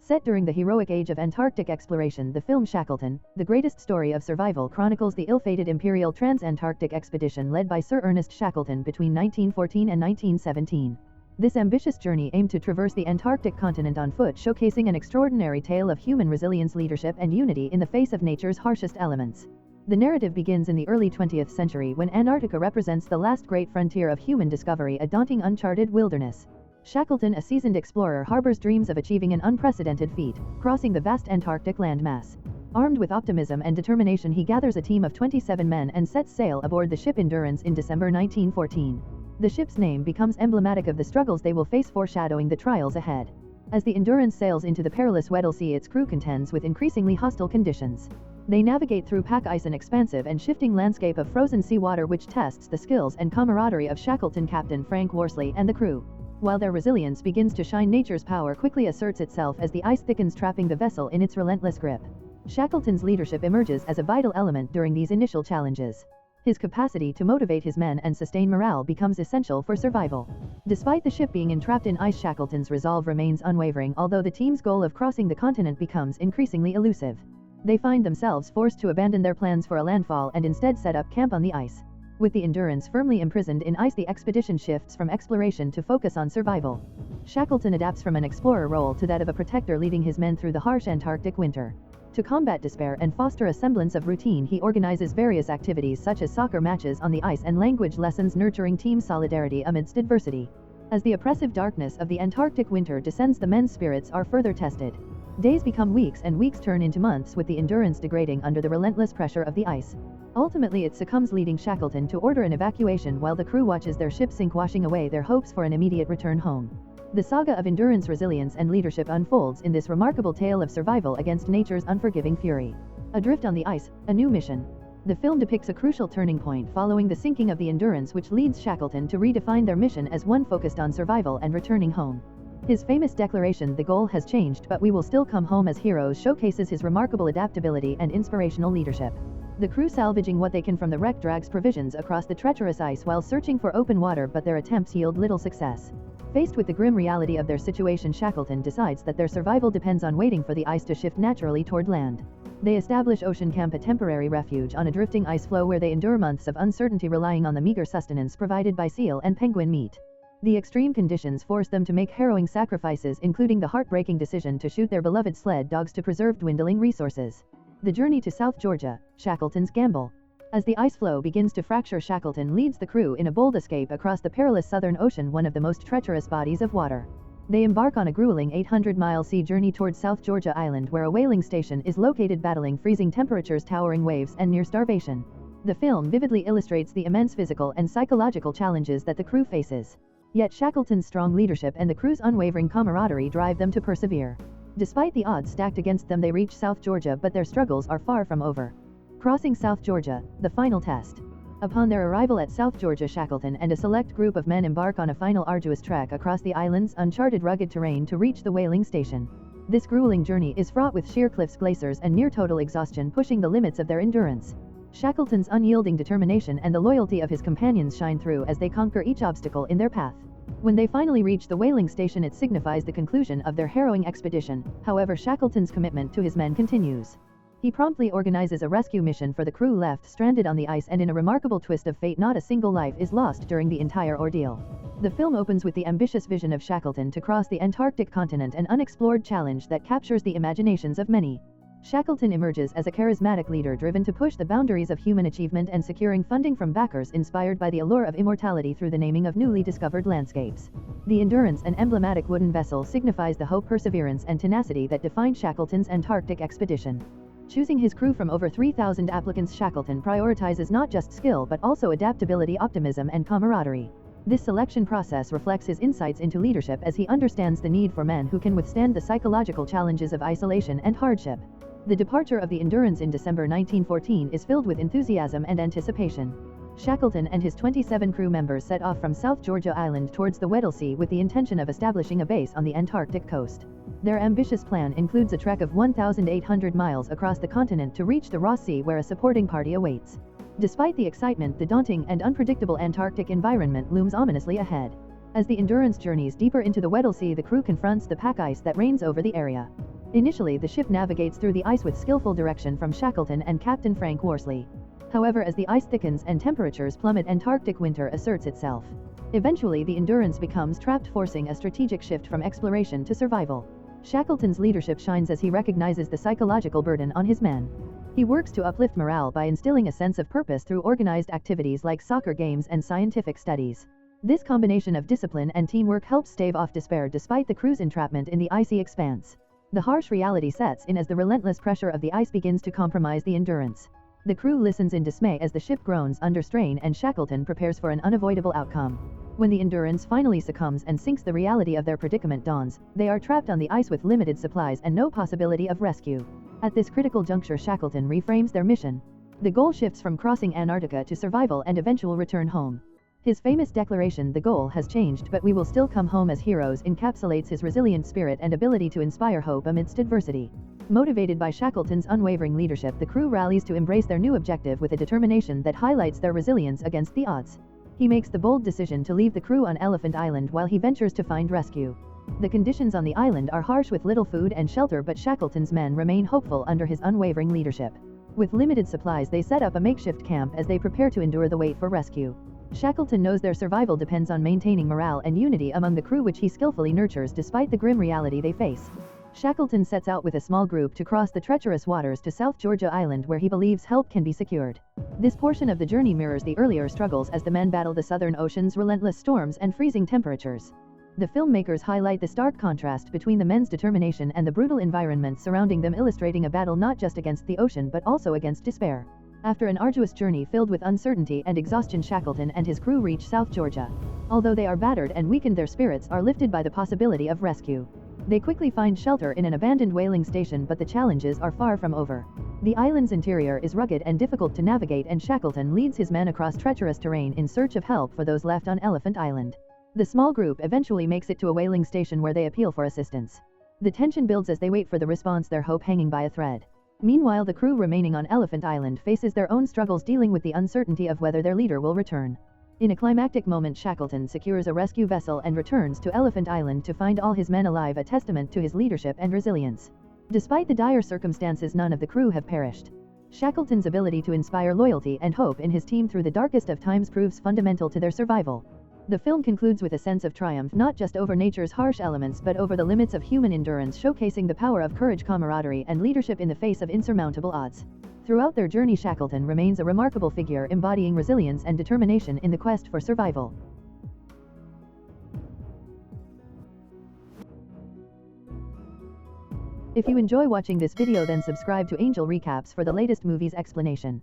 Set during the heroic age of Antarctic exploration, the film Shackleton, The Greatest Story of Survival, chronicles the ill-fated Imperial Trans-Antarctic expedition led by Sir Ernest Shackleton between 1914 and 1917. This ambitious journey aimed to traverse the Antarctic continent on foot, showcasing an extraordinary tale of human resilience, leadership, and unity in the face of nature's harshest elements. The narrative begins in the early 20th century when Antarctica represents the last great frontier of human discovery, a daunting uncharted wilderness. Shackleton, a seasoned explorer, harbors dreams of achieving an unprecedented feat, crossing the vast Antarctic landmass. Armed with optimism and determination, he gathers a team of 27 men and sets sail aboard the ship Endurance in December 1914. The ship's name becomes emblematic of the struggles they will face, foreshadowing the trials ahead. As the Endurance sails into the perilous Weddell Sea, its crew contends with increasingly hostile conditions. They navigate through pack ice, an expansive and shifting landscape of frozen seawater which tests the skills and camaraderie of Shackleton Captain Frank Worsley and the crew. While their resilience begins to shine, nature's power quickly asserts itself as the ice thickens, trapping the vessel in its relentless grip. Shackleton's leadership emerges as a vital element during these initial challenges. His capacity to motivate his men and sustain morale becomes essential for survival. Despite the ship being entrapped in ice, Shackleton's resolve remains unwavering, although the team's goal of crossing the continent becomes increasingly elusive. They find themselves forced to abandon their plans for a landfall and instead set up camp on the ice. With the Endurance firmly imprisoned in ice, the expedition shifts from exploration to focus on survival. Shackleton adapts from an explorer role to that of a protector, leading his men through the harsh Antarctic winter. To combat despair and foster a semblance of routine, he organizes various activities such as soccer matches on the ice and language lessons, nurturing team solidarity amidst adversity. As the oppressive darkness of the Antarctic winter descends, the men's spirits are further tested. Days become weeks and weeks turn into months, with the Endurance degrading under the relentless pressure of the ice. Ultimately it succumbs, leading Shackleton to order an evacuation while the crew watches their ship sink, washing away their hopes for an immediate return home. The saga of Endurance, resilience, and leadership unfolds in this remarkable tale of survival against nature's unforgiving fury. Adrift on the ice, a new mission. The film depicts a crucial turning point following the sinking of the Endurance, which leads Shackleton to redefine their mission as one focused on survival and returning home. His famous declaration, "The goal has changed, but we will still come home as heroes," showcases his remarkable adaptability and inspirational leadership. The crew, salvaging what they can from the wreck, drags provisions across the treacherous ice while searching for open water, but their attempts yield little success. Faced with the grim reality of their situation, Shackleton decides that their survival depends on waiting for the ice to shift naturally toward land. They establish Ocean Camp, a temporary refuge on a drifting ice floe where they endure months of uncertainty, relying on the meager sustenance provided by seal and penguin meat. The extreme conditions force them to make harrowing sacrifices, including the heartbreaking decision to shoot their beloved sled dogs to preserve dwindling resources. The journey to South Georgia, Shackleton's gamble. As the ice floe begins to fracture, Shackleton leads the crew in a bold escape across the perilous Southern Ocean, one of the most treacherous bodies of water. They embark on a grueling 800-mile sea journey towards South Georgia Island, where a whaling station is located, battling freezing temperatures, towering waves, and near starvation. The film vividly illustrates the immense physical and psychological challenges that the crew faces. Yet Shackleton's strong leadership and the crew's unwavering camaraderie drive them to persevere. Despite the odds stacked against them, they reach South Georgia, but their struggles are far from over. Crossing South Georgia, the final test. Upon their arrival at South Georgia, Shackleton and a select group of men embark on a final arduous trek across the island's uncharted rugged terrain to reach the whaling station. This grueling journey is fraught with sheer cliffs, glaciers, and near total exhaustion, pushing the limits of their endurance. Shackleton's unyielding determination and the loyalty of his companions shine through as they conquer each obstacle in their path. When they finally reach the whaling station, it signifies the conclusion of their harrowing expedition. However, Shackleton's commitment to his men continues. He promptly organizes a rescue mission for the crew left stranded on the ice, and in a remarkable twist of fate, not a single life is lost during the entire ordeal. The film opens with the ambitious vision of Shackleton to cross the Antarctic continent, an unexplored challenge that captures the imaginations of many. Shackleton emerges as a charismatic leader driven to push the boundaries of human achievement and securing funding from backers inspired by the allure of immortality through the naming of newly discovered landscapes. The Endurance, an emblematic wooden vessel, signifies the hope, perseverance, and tenacity that defined Shackleton's Antarctic expedition. Choosing his crew from over 3,000 applicants, Shackleton prioritizes not just skill but also adaptability, optimism, and camaraderie. This selection process reflects his insights into leadership, as he understands the need for men who can withstand the psychological challenges of isolation and hardship. The departure of the Endurance in December 1914 is filled with enthusiasm and anticipation. Shackleton and his 27 crew members set off from South Georgia Island towards the Weddell Sea with the intention of establishing a base on the Antarctic coast. Their ambitious plan includes a trek of 1,800 miles across the continent to reach the Ross Sea, where a supporting party awaits. Despite the excitement, the daunting and unpredictable Antarctic environment looms ominously ahead. As the Endurance journeys deeper into the Weddell Sea, the crew confronts the pack ice that reigns over the area. Initially, the ship navigates through the ice with skillful direction from Shackleton and Captain Frank Worsley. However, as the ice thickens and temperatures plummet, Antarctic winter asserts itself. Eventually, the Endurance becomes trapped, forcing a strategic shift from exploration to survival. Shackleton's leadership shines as he recognizes the psychological burden on his men. He works to uplift morale by instilling a sense of purpose through organized activities like soccer games and scientific studies. This combination of discipline and teamwork helps stave off despair despite the crew's entrapment in the icy expanse. The harsh reality sets in as the relentless pressure of the ice begins to compromise the Endurance. The crew listens in dismay as the ship groans under strain, and Shackleton prepares for an unavoidable outcome. When the Endurance finally succumbs and sinks, the reality of their predicament dawns. They are trapped on the ice with limited supplies and no possibility of rescue. At this critical juncture, Shackleton reframes their mission. The goal shifts from crossing Antarctica to survival and eventual return home. His famous declaration, "The goal has changed, but we will still come home as heroes," encapsulates his resilient spirit and ability to inspire hope amidst adversity. Motivated by Shackleton's unwavering leadership, the crew rallies to embrace their new objective with a determination that highlights their resilience against the odds. He makes the bold decision to leave the crew on Elephant Island while he ventures to find rescue. The conditions on the island are harsh with little food and shelter, but Shackleton's men remain hopeful under his unwavering leadership. With limited supplies, they set up a makeshift camp as they prepare to endure the wait for rescue. Shackleton knows their survival depends on maintaining morale and unity among the crew, which he skillfully nurtures despite the grim reality they face. Shackleton sets out with a small group to cross the treacherous waters to South Georgia Island, where he believes help can be secured. This portion of the journey mirrors the earlier struggles as the men battle the Southern Ocean's relentless storms and freezing temperatures. The filmmakers highlight the stark contrast between the men's determination and the brutal environment surrounding them, illustrating a battle not just against the ocean but also against despair. After an arduous journey filled with uncertainty and exhaustion, Shackleton and his crew reach South Georgia. Although they are battered and weakened, their spirits are lifted by the possibility of rescue. They quickly find shelter in an abandoned whaling station, but the challenges are far from over. The island's interior is rugged and difficult to navigate, and Shackleton leads his men across treacherous terrain in search of help for those left on Elephant Island. The small group eventually makes it to a whaling station where they appeal for assistance. The tension builds as they wait for the response, their hope hanging by a thread. Meanwhile, the crew remaining on Elephant Island faces their own struggles, dealing with the uncertainty of whether their leader will return. In a climactic moment, Shackleton secures a rescue vessel and returns to Elephant Island to find all his men alive, a testament to his leadership and resilience. Despite the dire circumstances, none of the crew have perished. Shackleton's ability to inspire loyalty and hope in his team through the darkest of times proves fundamental to their survival. The film concludes with a sense of triumph, not just over nature's harsh elements but over the limits of human endurance, showcasing the power of courage, camaraderie, and leadership in the face of insurmountable odds. Throughout their journey, Shackleton remains a remarkable figure, embodying resilience and determination in the quest for survival. If you enjoy watching this video, then subscribe to Angel Recaps for the latest movies explanation.